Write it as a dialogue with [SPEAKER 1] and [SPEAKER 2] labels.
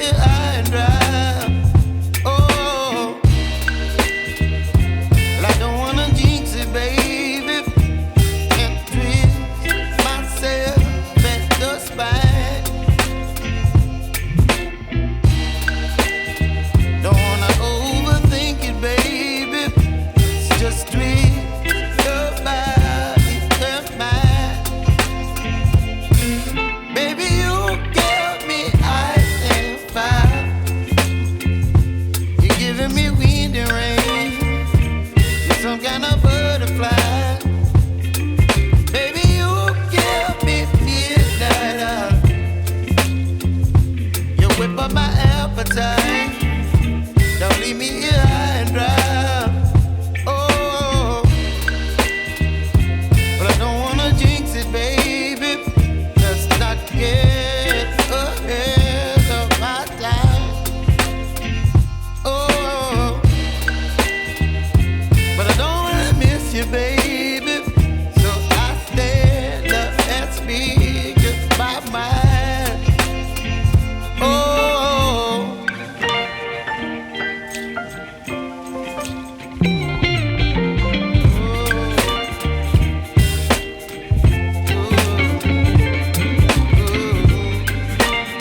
[SPEAKER 1] high and dry. Oh, well, I don't wanna jinx it, baby, and twist myself at the spine. Don't wanna overthink it, baby. It's just twist your body and mine. Baby, you give me ice and fire. You're giving me wind and rain. You're some kind of butterfly. Baby, you give me midnight. You whip up my appetite.